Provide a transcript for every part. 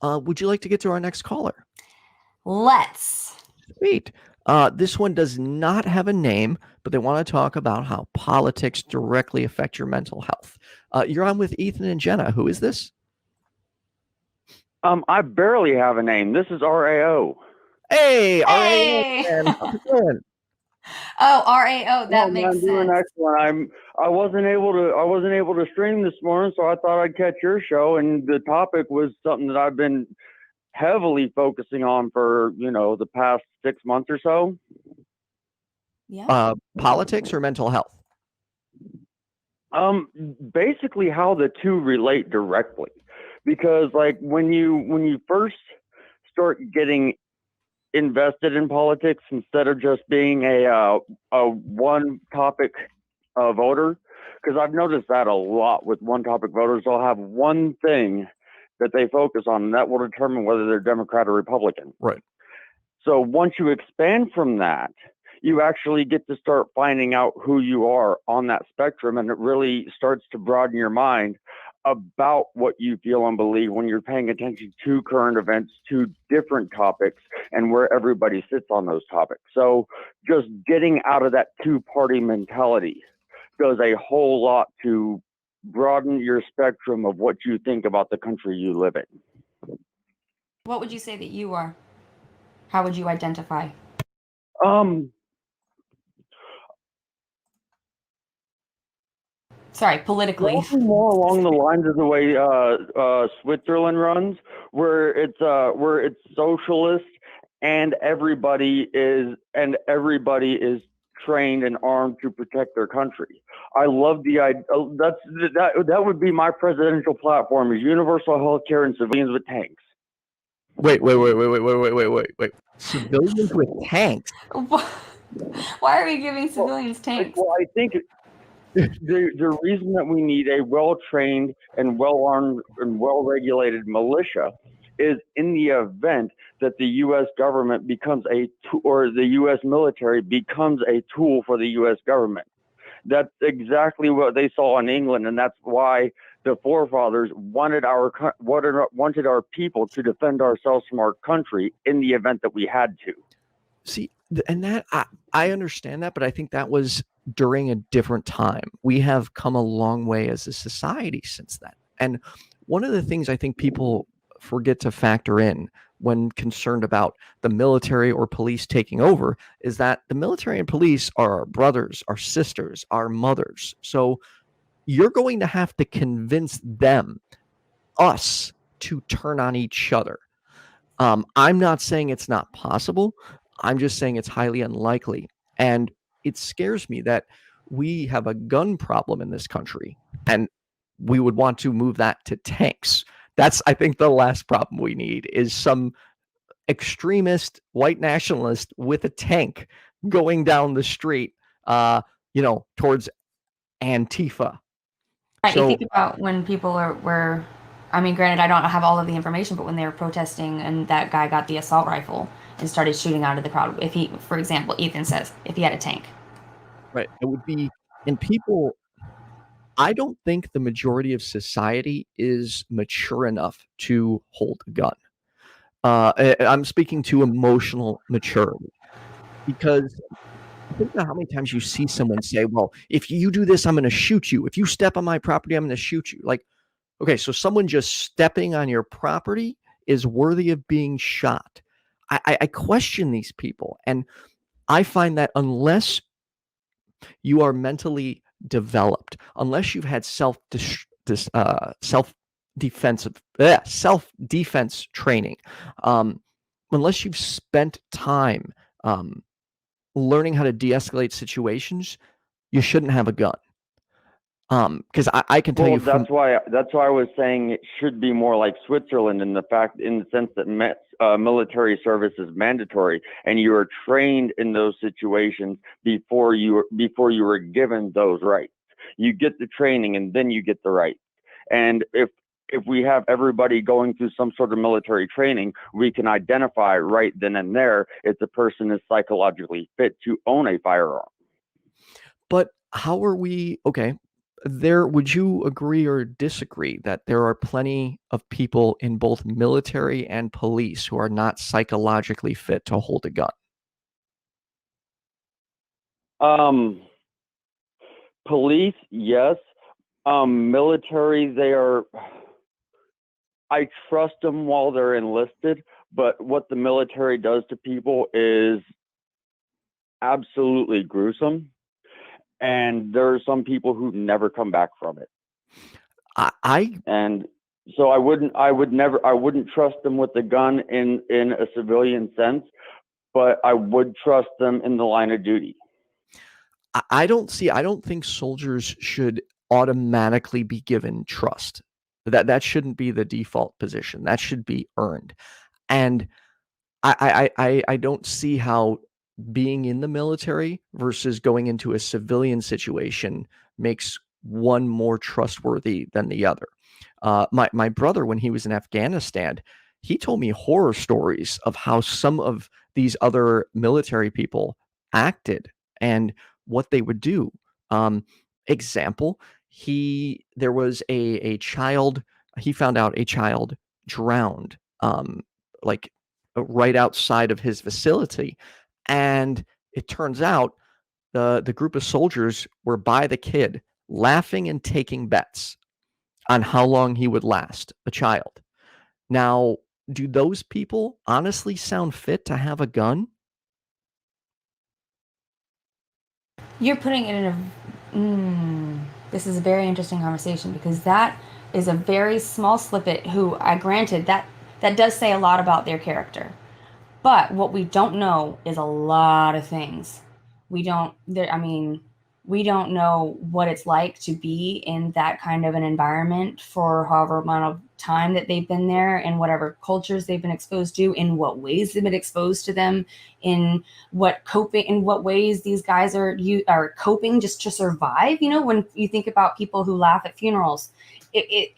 Would you like to get to our next caller? Let's. Sweet. This one does not have a name, but they want to talk about how politics directly affect your mental health. You're on with Ethan and Jenna. Who is this? I barely have a name. This is RAO. Hey, RAO, Hey. man. How's it going? Oh, RAO. That Oh, makes I'm doing sense. excellent. I wasn't able to stream this morning, so I thought I'd catch your show. And the topic was something that I've been heavily focusing on for the past 6 months or so. Yeah. Politics or mental health? Basically how the two relate directly, because like when you first start getting invested in politics, instead of just being a one topic voter, because I've noticed that a lot with one topic voters. They'll have one thing that they focus on, and that will determine whether they're Democrat or Republican. Right. So once you expand from that, you actually get to start finding out who you are on that spectrum, and it really starts to broaden your mind about what you feel and believe when you're paying attention to current events, to different topics, and where everybody sits on those topics. So just getting out of that two-party mentality does a whole lot to broaden your spectrum of what you think about the country you live in. What would you say that you are? How would you identify? Sorry, politically. More along the lines of the way Switzerland runs, where it's socialist, and everybody is trained and armed to protect their country. I love the idea. That would be my presidential platform: is universal health care and civilians with tanks. Wait. Civilians with tanks? Why are we giving civilians tanks? Well, I think the reason that we need a well-trained and well-armed and well-regulated militia is in the event that the U.S. government becomes or the U.S. military becomes a tool for the U.S. government. That's exactly what they saw in England, and that's why the forefathers wanted our people to defend ourselves from our country in the event that we had to. See, and that I understand that, but I think that was during a different time. We have come a long way as a society since then. And one of the things I think people forget to factor in when concerned about the military or police taking over is that the military and police are our brothers, our sisters, our mothers. So you're going to have to convince us, to turn on each other. I'm not saying it's not possible. I'm just saying it's highly unlikely. And it scares me that we have a gun problem in this country and we would want to move that to tanks. That's, I think, the last problem we need is some extremist white nationalist with a tank going down the street, towards Antifa. Right, you think about when people were, I mean, granted, I don't have all of the information, but when they were protesting and that guy got the assault rifle and started shooting out of the crowd, if he, for example, Ethan says, if he had a tank. Right. It would be, and people, I don't think the majority of society is mature enough to hold a gun. I'm speaking to emotional maturity, because think about how many times you see someone say, well, if you do this, I'm going to shoot you. If you step on my property, I'm going to shoot you. Like, okay, so someone just stepping on your property is worthy of being shot. I question these people. And I find that unless you are mentally developed, unless you've had self-defense training, unless you've spent time learning how to de-escalate situations, you shouldn't have a gun. Because I can tell you, that's why I was saying it should be more like Switzerland in the sense that military service is mandatory, and you are trained in those situations before you were given those rights. You get the training, and then you get the rights. And if we have everybody going through some sort of military training, we can identify right then and there if the person is psychologically fit to own a firearm. But how are we? Okay, would you agree or disagree that there are plenty of people in both military and police who are not psychologically fit to hold a gun? Police, yes. Military, I trust them while they're enlisted, but what the military does to people is absolutely gruesome. And there are some people who never come back from it. And so I wouldn't trust them with a gun in a civilian sense, but I would trust them in the line of duty. I don't think soldiers should automatically be given trust. That shouldn't be the default position. That should be earned. And I don't see how being in the military versus going into a civilian situation makes one more trustworthy than the other. My brother, when he was in Afghanistan, he told me horror stories of how some of these other military people acted and what they would do. Example, there was a child. He found out a child drowned, like right outside of his facility, and it turns out the group of soldiers were by the kid, laughing and taking bets on how long he would last, a child. Now, do those people honestly sound fit to have a gun? You're putting it in a. This is a very interesting conversation because that is a very small snippet. Who I granted that does say a lot about their character, but what we don't know is a lot of things. We don't. I mean, we don't know what it's like to be in that kind of an environment for however amount of time that they've been there, and whatever cultures they've been exposed to, in what ways they've been exposed to them, in what ways these guys are coping just to survive. When you think about people who laugh at funerals,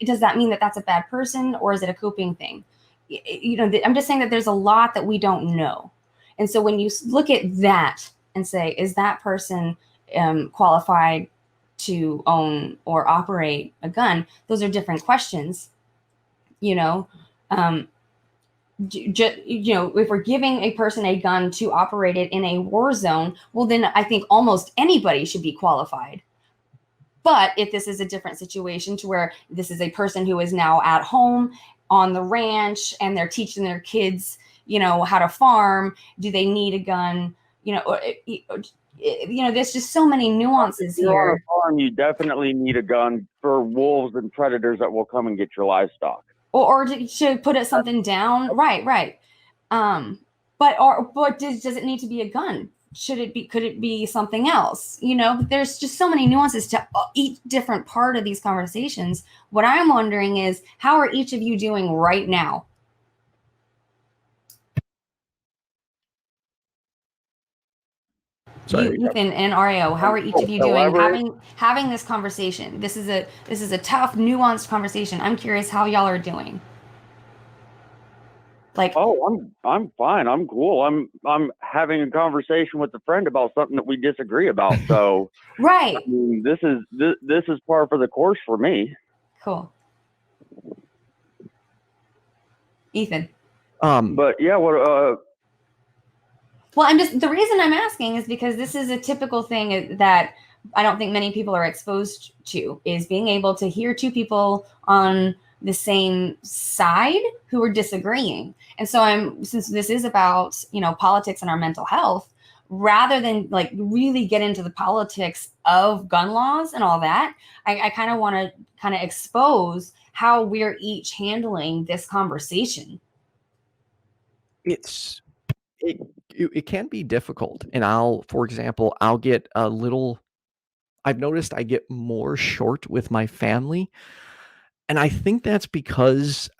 does that mean that that's a bad person, or is it a coping thing? I'm just saying that there's a lot that we don't know. And so when you look at that and say, is that person qualified to own or operate a gun? Those are different questions. If we're giving a person a gun to operate it in a war zone, well, then I think almost anybody should be qualified. But if this is a different situation to where this is a person who is now at home on the ranch and they're teaching their kids, how to farm, do they need a gun? There's just so many nuances here. If you're on a farm, you definitely need a gun for wolves and predators that will come and get your livestock. Or to put something down, right. But does it need to be a gun? Could it be something else? There's just so many nuances to each different part of these conversations. What I'm wondering is, how are each of you doing right now? Sorry, Ethan and Ario, how are each of you doing having this conversation? This is a tough, nuanced conversation. I'm curious how y'all are doing. I'm fine. I'm cool. I'm having a conversation with a friend about something that we disagree about. So right. I mean, this is par for the course for me. Cool. Ethan. But yeah, what well, the reason I'm asking is because this is a typical thing that I don't think many people are exposed to, is being able to hear two people on the same side who are disagreeing. And so since this is about, politics and our mental health, rather than really get into the politics of gun laws and all that, I kind of want to expose how we're each handling this conversation. It can be difficult. And for example, I'll get I've noticed I get more short with my family. And I think that's because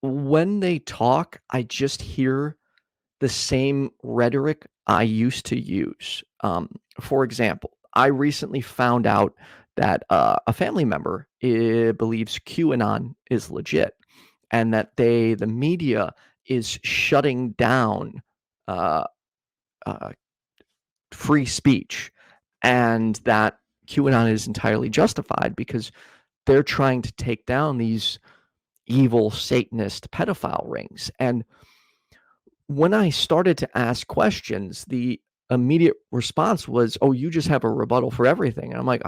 when they talk, I just hear the same rhetoric I used to use. For example, I recently found out that a family member believes QAnon is legit, and that the media is shutting down free speech, and that QAnon is entirely justified because they're trying to take down these evil Satanist pedophile rings. And when I started to ask questions, the immediate response was, "Oh, you just have a rebuttal for everything." And I'm like,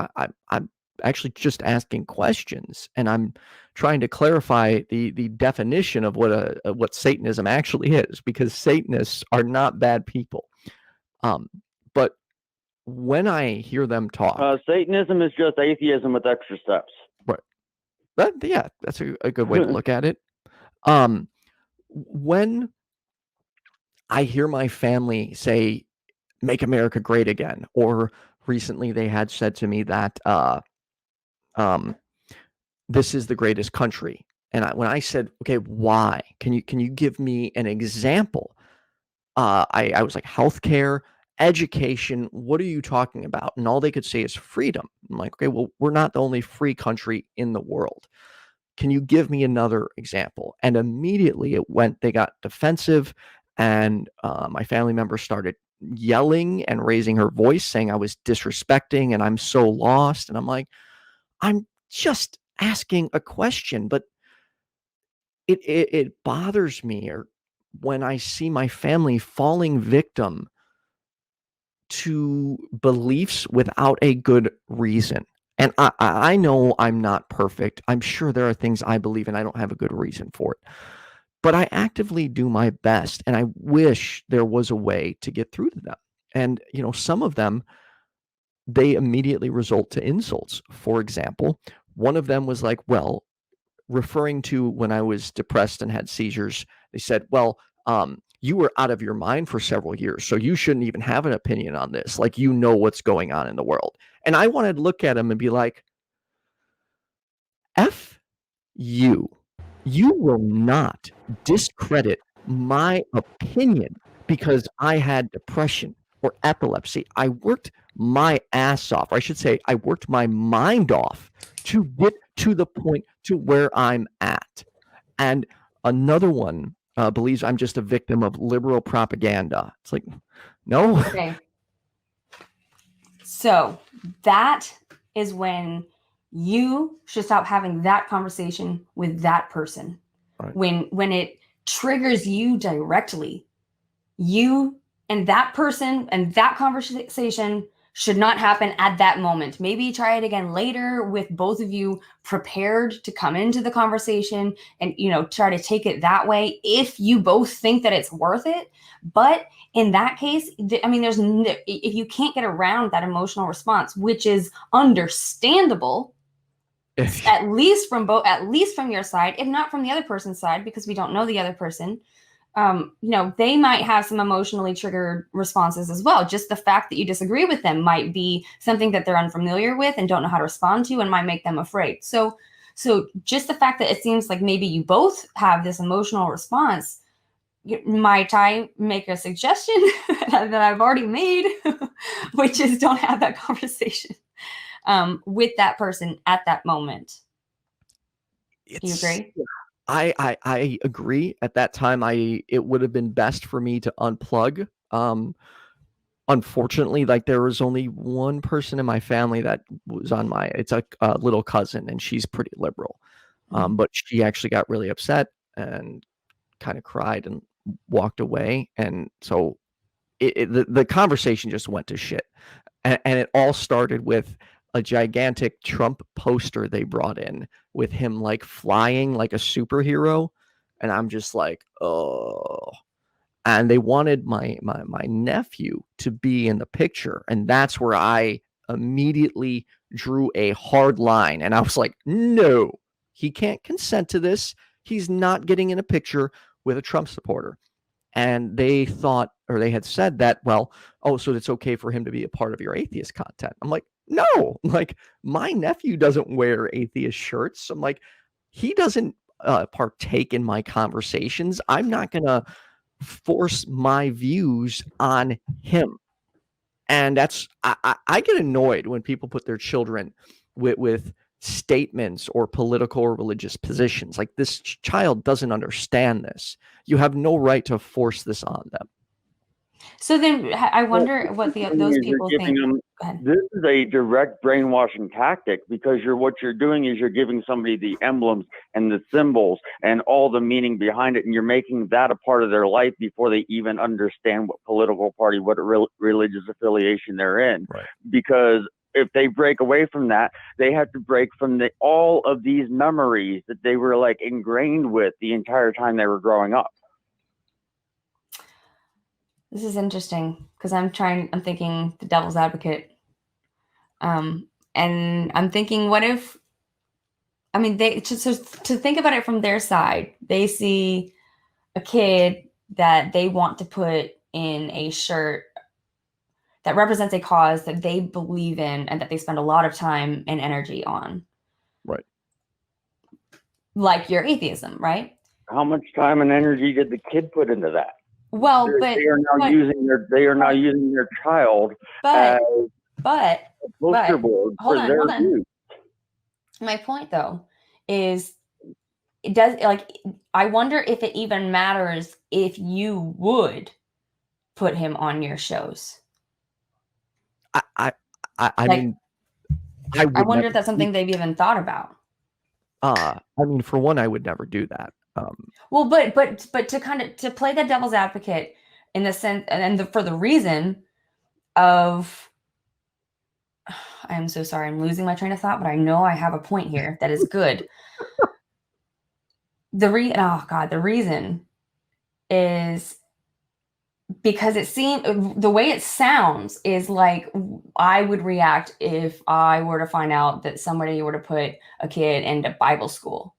I'm actually just asking questions, and I'm trying to clarify the definition of what Satanism actually is, because Satanists are not bad people. But when I hear them talk, Satanism is just atheism with extra steps. right? Yeah, that's a good way to look at it. When I hear my family say, "Make America great again," or recently they had said to me that this is the greatest country, and when I said, "Okay, why? Can you give me an example?" I was like, "Healthcare, education. What are you talking about?" And all they could say is freedom. I'm like, "Okay, well, we're not the only free country in the world. Can you give me another example?" And immediately they got defensive, and my family member started yelling and raising her voice, saying I was disrespecting and I'm so lost. And I'm like, I'm just asking a question, but it bothers me, or when I see my family falling victim to beliefs without a good reason. And I know I'm not perfect. I'm sure there are things I believe and I don't have a good reason for it. But I actively do my best, and I wish there was a way to get through to them. And, some of them, they immediately result to insults. For example, one of them was like, well, referring to when I was depressed and had seizures, they said, well, you were out of your mind for several years, so you shouldn't even have an opinion on this. Like, you know what's going on in the world. And I wanted to look at him and be like, F you. You will not discredit my opinion because I had depression or epilepsy. I worked my ass off. Or I should say, I worked my mind off to get to the point to where I'm at. And another one believes I'm just a victim of liberal propaganda. It's like, no. Okay. So that is when you should stop having that conversation with that person. Right. When it triggers you directly, you and that person and that conversation should not happen at that moment. Maybe try it again later with both of you prepared to come into the conversation and, try to take it that way if you both think that it's worth it. But in that case, if you can't get around that emotional response, which is understandable, at least from your side, if not from the other person's side, because we don't know the other person, they might have some emotionally triggered responses as well. Just the fact that you disagree with them might be something that they're unfamiliar with and don't know how to respond to, and might make them afraid. So just the fact that it seems like maybe you both have this emotional response, might I make a suggestion that I've already made, which is don't have that conversation with that person at that moment. Do you agree? I agree. At that time, it would have been best for me to unplug. Unfortunately, like, there was only one person in my family that was on it's a little cousin, and she's pretty liberal. But she actually got really upset and kind of cried and walked away. And so the conversation just went to shit. And it all started with a gigantic Trump poster they brought in with him like flying like a superhero. And I'm just like, oh. And they wanted my nephew to be in the picture. And that's where I immediately drew a hard line. And I was like, no, he can't consent to this. He's not getting in a picture with a Trump supporter. And they thought, or they had said that, well, oh, so it's okay for him to be a part of your atheist content. I'm like, no, like, my nephew doesn't wear atheist shirts. I'm like, he doesn't partake in my conversations. I'm not going to force my views on him. And that's, I get annoyed when people put their children with statements or political or religious positions. Like, this child doesn't understand this. You have no right to force this on them. So then I wonder what those people think. Them, this is a direct brainwashing tactic, because what you're doing is you're giving somebody the emblems and the symbols and all the meaning behind it, and you're making that a part of their life before they even understand what political party, what religious affiliation they're in. Right. Because if they break away from that, they have to break from all of these memories that they were like ingrained with the entire time they were growing up. This is interesting because I'm thinking the devil's advocate. And I'm thinking, what if, I mean, to think about it from their side, they see a kid that they want to put in a shirt that represents a cause that they believe in and that they spend a lot of time and energy on. Right. Like your atheism, right? How much time and energy did the kid put into that? Well, they are now using their child as a poster board for their views. My point, though, is I wonder if it even matters if you would put him on your shows. I mean, I wonder if that's something they've even thought about. I mean, for one, I would never do that. Well, but to play the devil's advocate in the sense, and for the reason of, I am so sorry, I'm losing my train of thought, but I know I have a point here that is good. The reason is because the way it sounds is like I would react if I were to find out that somebody were to put a kid into Bible school.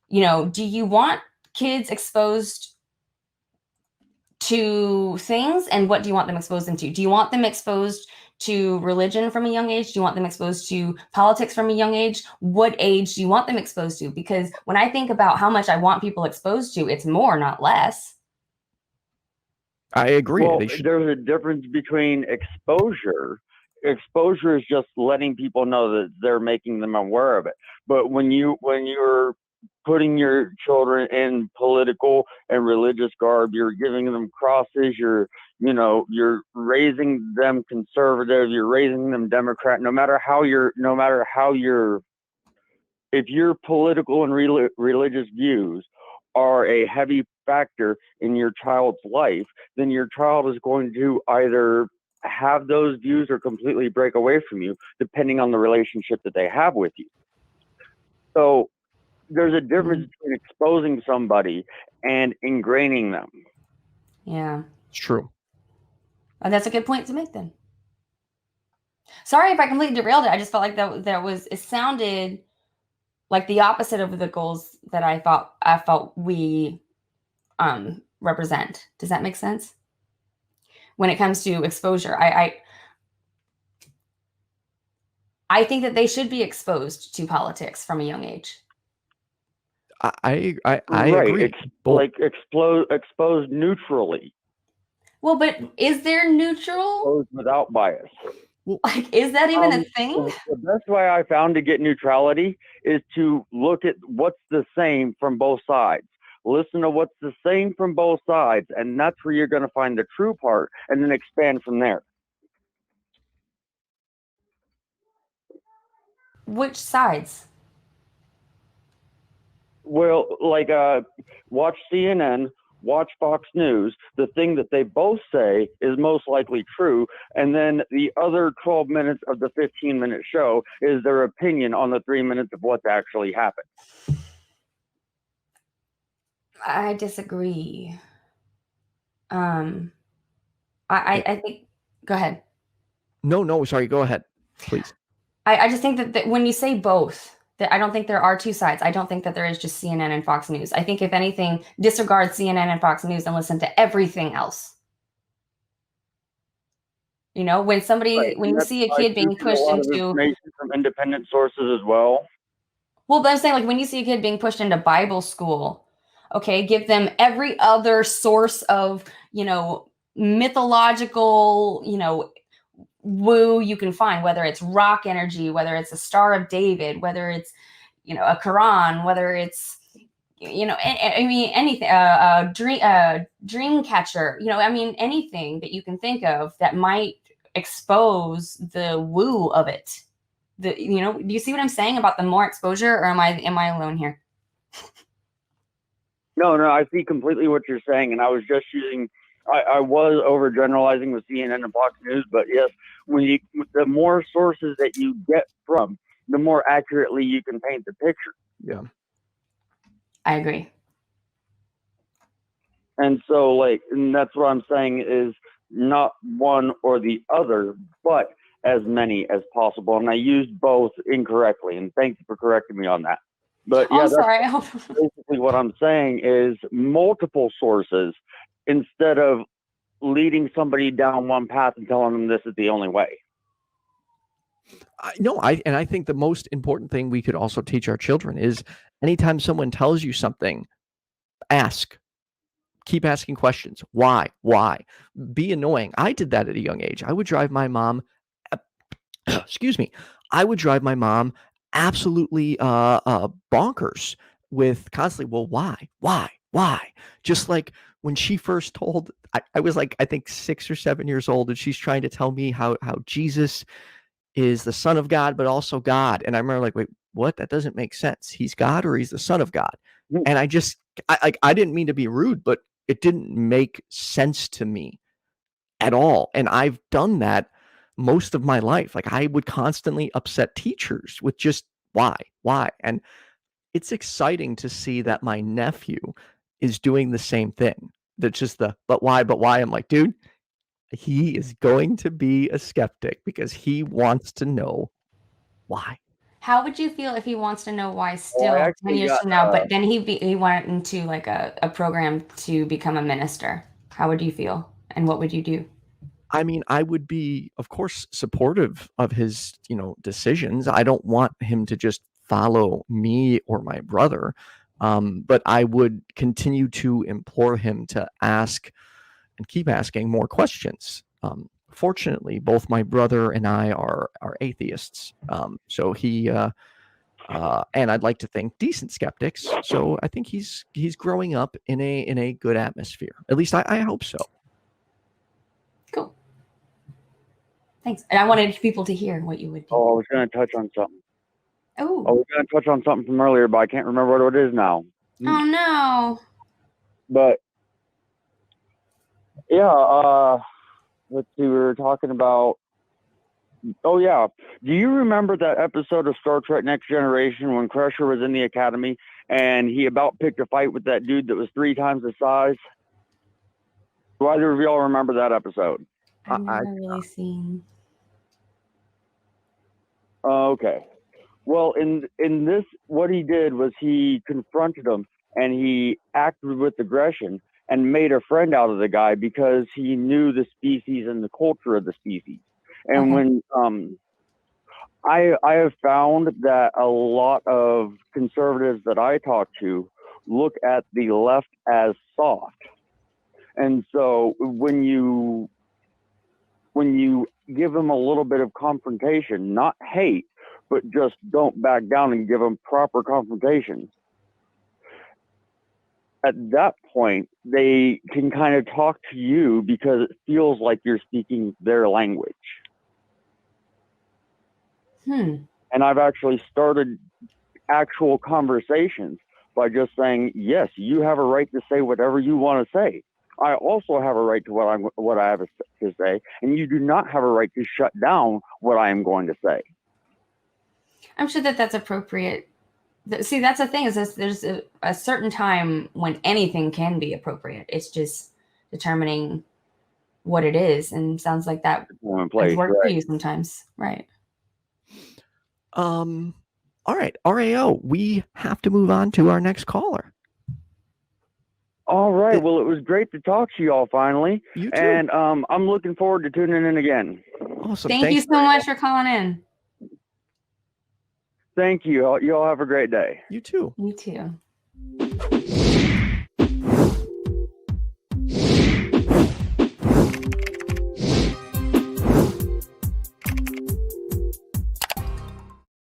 Do you want kids exposed to things, and what do you want them exposed into? Do you want them exposed to religion from a young age? Do you want them exposed to politics from a young age? What age do you want them exposed to? Because when I think about how much I want people exposed to, it's more, not less. I agree. Well, there's a difference between exposure. Exposure is just letting people know that they're making them aware of it. But when you're putting your children in political and religious garb, you're giving them crosses, you're raising them conservative, you're raising them Democrat, if your political and religious views are a heavy factor in your child's life, then your child is going to either have those views or completely break away from you, depending on the relationship that they have with you. So there's a difference between exposing somebody and ingraining them. Yeah. It's true. And that's a good point to make then. Sorry if I completely derailed it. I just felt like it sounded like the opposite of the goals that I felt we represent. Does that make sense? When it comes to exposure, I think that they should be exposed to politics from a young age. I agree. Exposed neutrally. Well, but is there neutral? Exposed without bias. Is that even a thing? The best way I found to get neutrality is to look at what's the same from both sides. Listen to what's the same from both sides, and that's where you're going to find the true part, and then expand from there. Which sides? Well, watch CNN, watch Fox News. The thing that they both say is most likely true, and then the other 12 minutes of the 15-minute show is their opinion on the 3 minutes of what's actually happened. I disagree. I think. Go ahead. No, sorry. Go ahead, please. I just think that when you say both, that I don't think there are two sides. I don't think that there is just CNN and Fox News. I think if anything, disregard CNN and Fox News and listen to everything else. When you see a kid being pushed into information from independent sources as well. Well, but I'm saying when you see a kid being pushed into Bible school, okay, give them every other source of, mythological, woo you can find, whether it's rock energy, whether it's a Star of David, whether it's, a Quran, whether it's I mean, anything, dream catcher, I mean, anything that you can think of that might expose the woo of it. Do you see what I'm saying about the more exposure, or am I alone here? No, I see completely what you're saying, and I was just using. I was overgeneralizing with CNN and Fox News, but yes, the more sources that you get from, the more accurately you can paint the picture. Yeah, I agree. And so, and that's what I'm saying is not one or the other, but as many as possible. And I used both incorrectly, and thank you for correcting me on that. But yeah, sorry. Basically what I'm saying is multiple sources instead of leading somebody down one path and telling them this is the only way. I think the most important thing we could also teach our children is anytime someone tells you something, ask. Keep asking questions. Why? Be annoying. I did that at a young age. I would drive my mom excuse me. I would drive my mom absolutely bonkers with constantly, well, why? Just like when she first told, I was like, I think 6 or 7 years old, and she's trying to tell me how Jesus is the Son of God, but also God. And I remember like, wait, what? That doesn't make sense. He's God or he's the Son of God. And I didn't mean to be rude, but it didn't make sense to me at all. And I've done that most of my life. Like I would constantly upset teachers with just why. And it's exciting to see that my nephew is doing the same thing. That's just but why? I'm like, dude, he is going to be a skeptic because he wants to know why. How would you feel if he wants to know why still 10 years from now, but then he went into like a program to become a minister? How would you feel? And what would you do? I mean, I would be, of course, supportive of his, decisions. I don't want him to just follow me or my brother, but I would continue to implore him to ask and keep asking more questions. Fortunately, both my brother and I are atheists, so he and I'd like to think decent skeptics. So I think he's growing up in a good atmosphere. At least I hope so. Cool. Thanks. And I wanted people to hear what you would do. Oh, I was going to touch on something. Oh. I was going to touch on something from earlier, but I can't remember what it is now. Oh, no. But, yeah, let's see, we were talking about, oh, yeah. Do you remember that episode of Star Trek Next Generation when Crusher was in the academy and he about picked a fight with that dude that was 3 times the size? Do either of y'all remember that episode? I've never really seen. Okay. Well, in this, what he did was he confronted him and he acted with aggression and made a friend out of the guy because he knew the species and the culture of the species. And when I have found that a lot of conservatives that I talk to look at the left as soft. And so when you give them a little bit of confrontation, not hate, but just don't back down and give them proper confrontation, at that point, they can kind of talk to you because it feels like you're speaking their language. And I've actually started actual conversations by just saying, yes, you have a right to say whatever you want to say. I also have a right to what I have to say, and you do not have a right to shut down what I am going to say. I'm sure that's appropriate. See, that's the thing is there's a certain time when anything can be appropriate. It's just determining what it is, and sounds like that has worked for you sometimes, right? All right, RAO, we have to move on to our next caller. All right. Well, it was great to talk to you all finally. You too. And I'm looking forward to tuning in again. Awesome. Thank you so much for calling in. Thank you. You all have a great day. You too. You too.